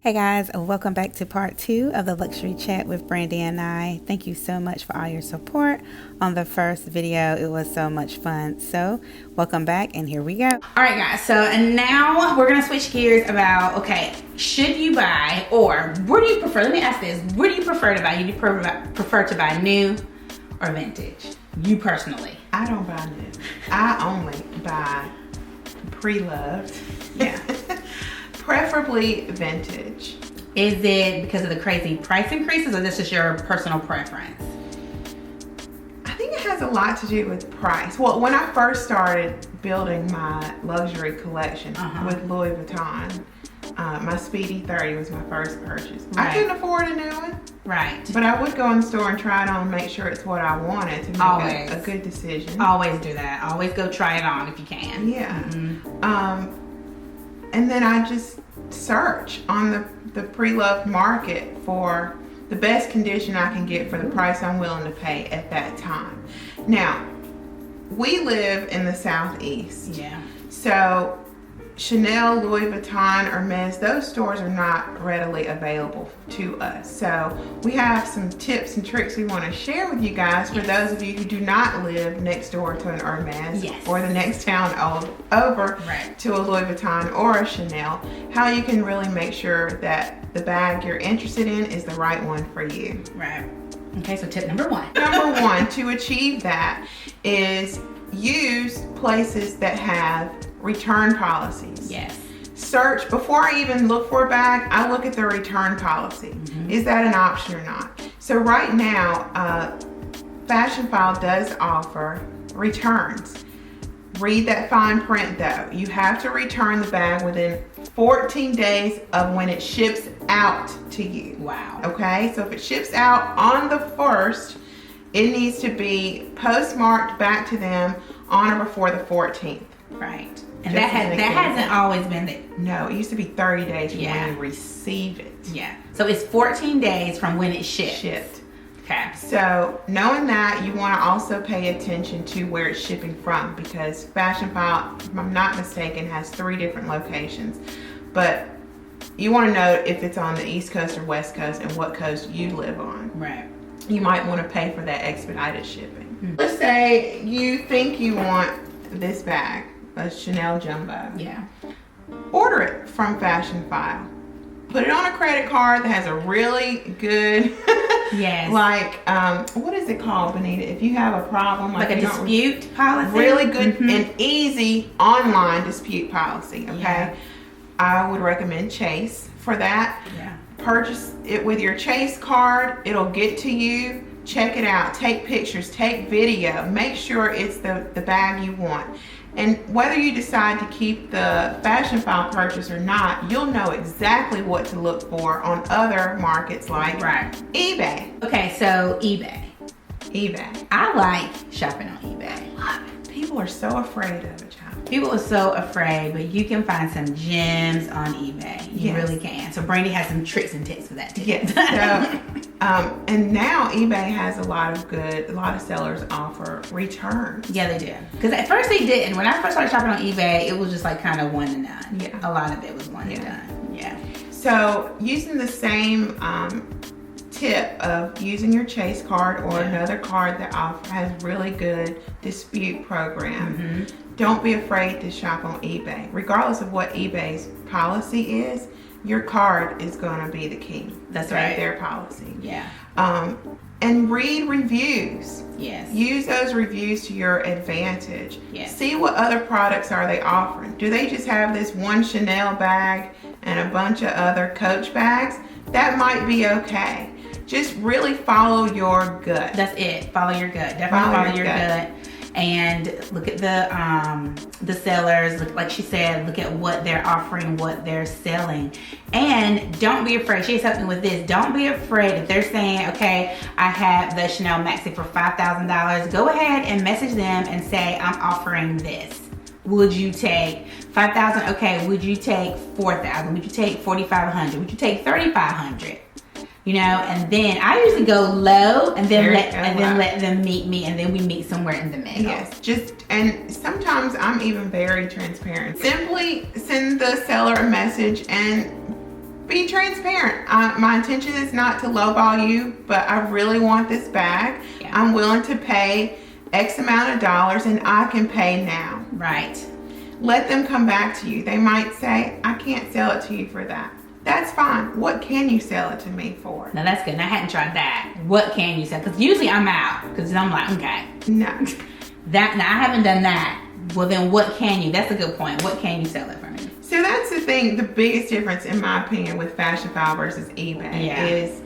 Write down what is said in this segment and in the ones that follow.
Hey guys, welcome back to part 2 of the luxury chat with Brandy and I. Thank you so much for all your support on the first video. It was so much fun. So welcome back and here we go. All right guys, so and now we're gonna switch gears about, okay, should you buy, or where do you prefer, let me ask this, where do you prefer to buy? You prefer to buy new or vintage? You personally? I don't buy new. I only buy pre-loved. Yeah. Preferably vintage. Is it because of the crazy price increases, or this is your personal preference? I think it has a lot to do with price. Well, when I first started building my luxury collection with Louis Vuitton, my Speedy 30 was my first purchase. Right. I couldn't afford a new one. Right. But I would go in the store and try it on and make sure it's what I wanted to make a good decision. Always do that. Always go try it on if you can. Yeah. Mm-hmm. And then I just search on the pre-loved market for the best condition I can get for the price I'm willing to pay at that time. Now, we live in the Southeast. Yeah. So Chanel, Louis Vuitton, Hermes, those stores are not readily available to us. So we have some tips and tricks we want to share with you guys for those of you who do not live next door to an Hermes or the next town over to a Louis Vuitton or a Chanel, how you can really make sure that the bag you're interested in is the right one for you. Right. Okay, so tip number 1. Number 1 to achieve that is use places that have return policies. Yes. Search, before I even look for a bag, I look at the return policy. Is that an option or not? So right now, Fashion File does offer returns. Read that fine print though. You have to return the bag within 14 days of when it ships out to you. Wow. Okay, so if it ships out on the 1st, it needs to be postmarked back to them on or before the 14th. Right. And that hasn't always been there. No, it used to be 30 days from when you receive it. Yeah. So it's 14 days from when it shipped. Okay. So knowing that, you want to also pay attention to where it's shipping from, because Fashion File, if I'm not mistaken, has 3 different locations. But you want to know if it's on the East Coast or West Coast and what coast you live on. Right. You might want to pay for that expedited shipping. Let's say you think you want this bag, a Chanel Jumbo. Yeah. Order it from Fashion File. Put it on a credit card that has a really good, what is it called, Benita? If you have a problem, like a dispute policy? Really good and easy online dispute policy, okay? Yeah. I would recommend Chase for that. Yeah. Purchase it with your Chase card. It'll get to you. Check it out. Take pictures. Take video. Make sure it's the bag you want. And whether you decide to keep the Fashion File purchase or not, you'll know exactly what to look for on other markets like eBay. Okay, so eBay. I like shopping on eBay. Love it. People are so afraid of it, child. People are so afraid, but you can find some gems on eBay. You really can. So Brandy has some tricks and tips for that too. Yes. So, and now eBay has a lot of sellers offer returns. Yeah, they do. Because at first they didn't. When I first started shopping on eBay, it was just like kind of one and done. Yeah. A lot of it was one and done. Yeah. So using the same tip of using your Chase card or another card that has really good dispute program. Don't be afraid to shop on eBay. Regardless of what eBay's policy is, your card is going to be the key. That's right. Their policy. Yeah. And read reviews. Yes. Use those reviews to your advantage. Yes. See what other products are they offering. Do they just have this one Chanel bag and a bunch of other Coach bags? That might be okay. Just really follow your gut. That's it. Follow your gut. Definitely follow your gut. And look at the sellers. Like she said, look at what they're offering, what they're selling. And don't be afraid. She's helping with this. Don't be afraid if they're saying, okay, I have the Chanel Maxi for $5,000. Go ahead and message them and say, I'm offering this. Would you take $5,000? Okay, would you take $4,000? Would you take $4,500? Would you take $3,500? You know, and then I usually go low and then let them meet me, and then we meet somewhere in the middle. Yes, and sometimes I'm even very transparent. Simply send the seller a message and be transparent. My intention is not to lowball you, but I really want this bag. Yeah. I'm willing to pay X amount of dollars, and I can pay now. Right. Let them come back to you. They might say, I can't sell it to you for that. That's fine. What can you sell it to me for? Now that's good. Now, I hadn't tried that. What can you sell? Because usually I'm out. Because I'm like, okay. No. Now I haven't done that. Well, then what can you? That's a good point. What can you sell it for me? So that's the thing. The biggest difference, in my opinion, with Fashionphile versus eBay is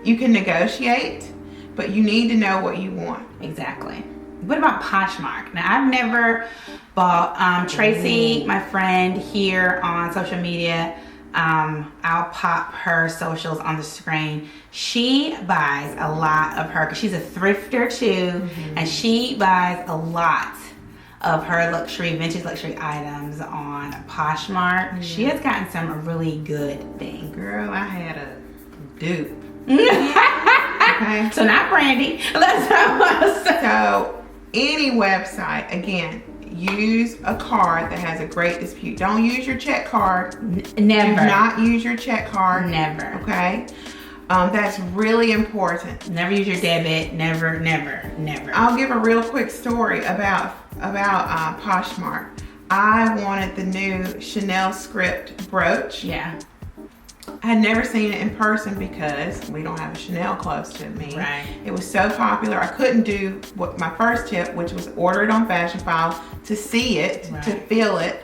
you can negotiate, but you need to know what you want. Exactly. What about Poshmark? Now, I've never bought. Tracy, my friend here on social media, I'll pop her socials on the screen. She buys a lot of her, because she's a thrifter too, and she buys a lot of her vintage luxury items on Poshmark. She has gotten some really good things. Girl, I had a dupe. Okay. So not Brandy. So any website, again, use a card that has a great dispute. Don't use your check card. Never. Do not use your check card. Never. Okay. That's really important. Never use your debit. Never, never, never. I'll give a real quick story about Poshmark. I wanted the new Chanel script brooch. Yeah. I had never seen it in person because we don't have a Chanel close to me. Right. It was so popular. I couldn't do what my first tip, which was order it on Fashionphile to see it, to feel it.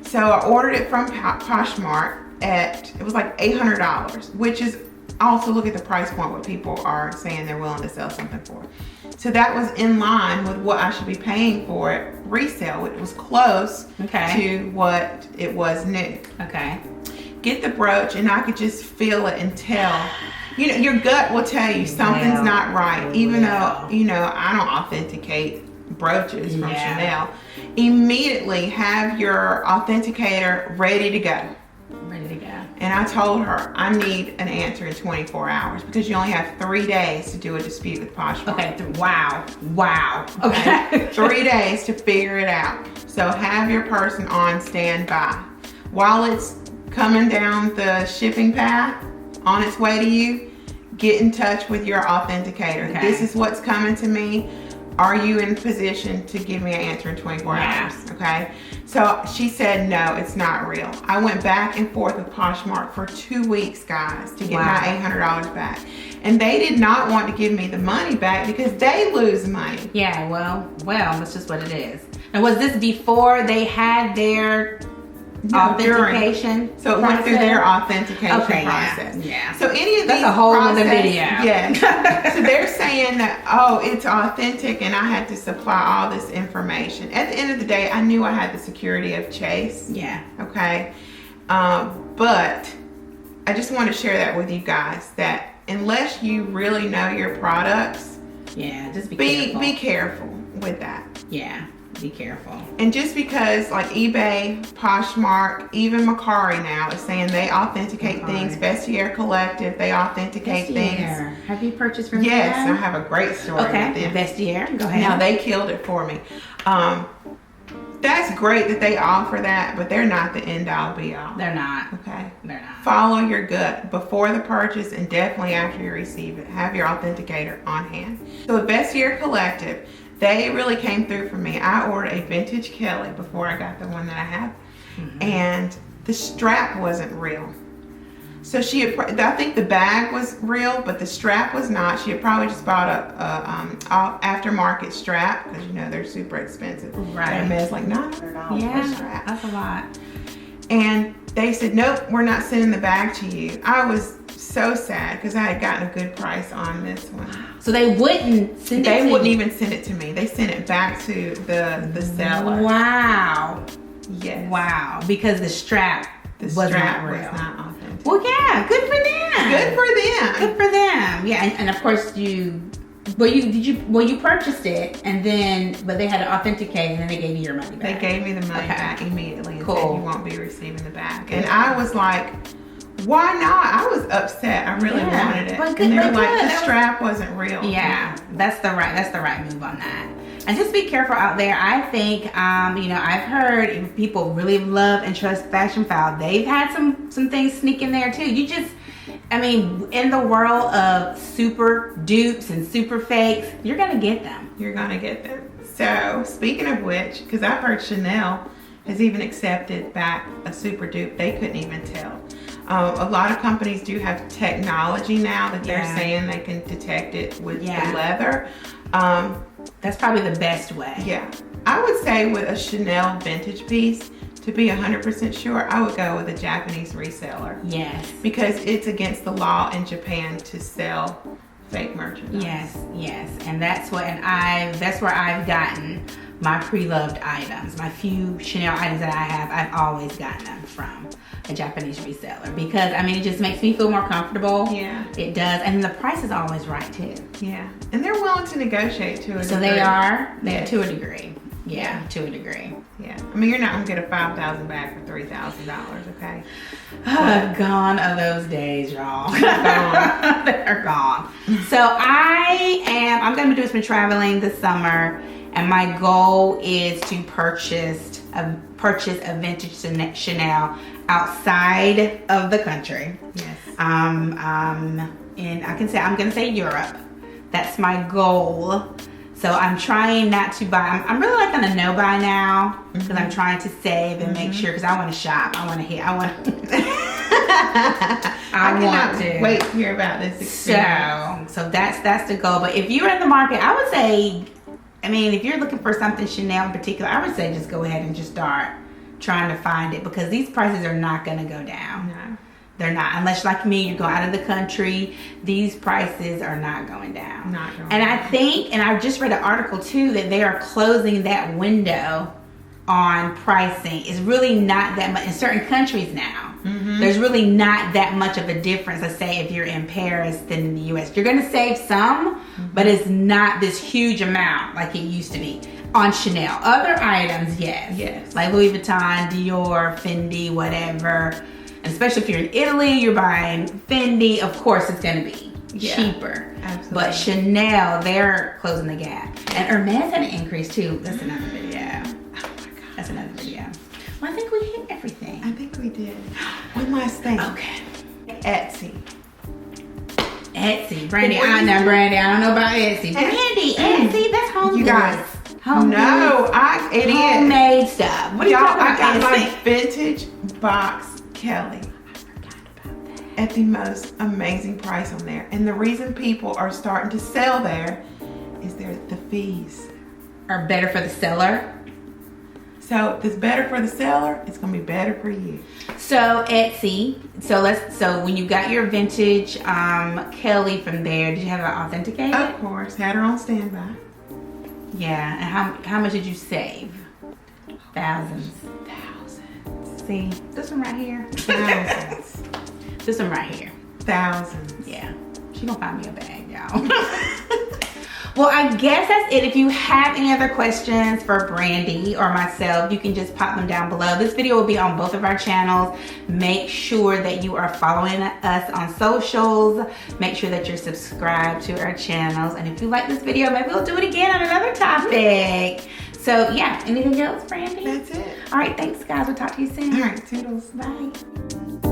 So I ordered it from Poshmark it was like $800, which is also, look at the price point, what people are saying they're willing to sell something for. So that was in line with what I should be paying for it resale. It was close to what it was new. Okay. Get the brooch, and I could just feel it and tell. You know, your gut will tell you something's not right. Even though, you know, I don't authenticate brooches from Chanel. Immediately have your authenticator ready to go. Ready to go. And I told her, I need an answer in 24 hours because you only have 3 days to do a dispute with Poshmark. Okay, wow. Okay. 3 days to figure it out. So have your person on standby. While it's coming down the shipping path on its way to you, get in touch with your authenticator. Okay. This is what's coming to me. Are you in position to give me an answer in 24 hours? Okay. So she said, no, it's not real. I went back and forth with Poshmark for 2 weeks, guys, to get my $800 back. And they did not want to give me the money back because they lose money. Yeah, well, that's just what it is. And was this before they had their authentication? So it went through their authentication process. Yeah. So any of that's these a whole other process, video. Yes. So they're saying that, oh, it's authentic, and I had to supply all this information. At the end of the day, I knew I had the security of Chase. Yeah. Okay. But I just want to share that with you guys, that unless you really know your products, just be careful with that. Yeah. Be careful. And just because like eBay, Poshmark, even Macari now is saying they authenticate things, Bestie Collective, they authenticate things. Have you purchased from them? Yes, I have a great story with them. Bestie, go ahead. Now they killed it for me. That's great that they offer that, but they're not the end all be all. They're not. Okay. They're not. Follow your gut before the purchase and definitely after you receive it. Have your authenticator on hand. So the Bestie Collective, they really came through for me. I ordered a vintage Kelly before I got the one that I have, and the strap wasn't real. So she had, I think the bag was real, but the strap was not. She had probably just bought a aftermarket strap, because you know they're super expensive. Right. It's like $900 for a strap. That's a lot. And they said, nope, we're not sending the bag to you. I was so sad because I had gotten a good price on this one. So they wouldn't send it to you? They wouldn't even send it to me. They sent it back to the seller. Wow. Yes. Wow. Because the strap was not real. Was not authentic. Well, yeah, good for them. Good for them. Good for them. Yeah, and of course you purchased it, and then but they had to authenticate, and then they gave you your money back. They gave me the money back immediately and said you won't be receiving the bag. Good. And I was like, why not? I was upset. I really wanted it. And they were like, the strap wasn't real. Yeah, that's the right move on that. And just be careful out there. I think, you know, I've heard if people really love and trust Fashion File, they've had some things sneak in there too. You just, I mean, in the world of super dupes and super fakes, you're gonna get them. You're gonna get them. So speaking of which, because I've heard Chanel has even accepted back a super dupe. They couldn't even tell. A lot of companies do have technology now that they're saying they can detect it with the leather. That's probably the best way. Yeah. I would say with a Chanel vintage piece, to be 100% sure, I would go with a Japanese reseller. Yes. Because it's against the law in Japan to sell fake merchandise. Yes. And that's where I've gotten my pre-loved items. My few Chanel items that I have, I've always gotten them from a Japanese reseller because, I mean, it just makes me feel more comfortable. Yeah. It does. And the price is always right too. Yeah. And they're willing to negotiate to a degree. So they are to a degree. Yeah, to a degree. Yeah. I mean, you're not going to get a $5,000 bag for $3,000, okay? Gone are those days, y'all. Gone. They're gone. So I'm going to be doing some traveling this summer, and my goal is to purchase a vintage Chanel outside of the country. Yes. And I'm going to say Europe. That's my goal. So I'm trying not to buy. I'm really like on a no buy now because I'm trying to save and make sure because I want to shop. I want to hit. I want to wait to hear about this experience. So that's the goal. But if you're in the market, I would say, I mean, if you're looking for something Chanel in particular, I would say just go ahead and just start trying to find it because these prices are not going to go down. No. They're not. Unless, like me, you go out of the country, these prices are not going down. I think, and I just read an article too, that they are closing that window on pricing. It's really not that much in certain countries now. There's really not that much of a difference, let's say, if you're in Paris than in the US. You're going to save some, but it's not this huge amount like it used to be. On Chanel. Other items, yes. Like Louis Vuitton, Dior, Fendi, whatever. And especially if you're in Italy, you're buying Fendi, of course it's going to be cheaper. Absolutely. But Chanel, they're closing the gap. And Hermes had an increase too. That's another video. Oh my God. That's another video. Well, I think we hit everything. I think we did. One last thing. Okay. Etsy. Brandy, I don't know about Etsy. Brandy, Etsy, that's home You guys. Home No, it is. homemade stuff. What are you talking I got about? my vintage box Kelly. I forgot about that. At the most amazing price on there. And the reason people are starting to sell there is the fees. Are better for the seller. So if it's better for the seller, it's gonna be better for you. So Etsy. So when you got your vintage Kelly from there, did you have it authenticated? Of course, had her on standby. Yeah. And how much did you save? Thousands. See, this one right here. Thousands. This one right here. Thousands. Yeah. She gonna find me a bag, y'all. Well, I guess that's it. If you have any other questions for Brandy or myself, you can just pop them down below. This video will be on both of our channels. Make sure that you are following us on socials. Make sure that you're subscribed to our channels. And if you like this video, maybe we'll do it again on another topic. So yeah, anything else, Brandy? That's it. All right, thanks guys. We'll talk to you soon. All right, toodles. Bye.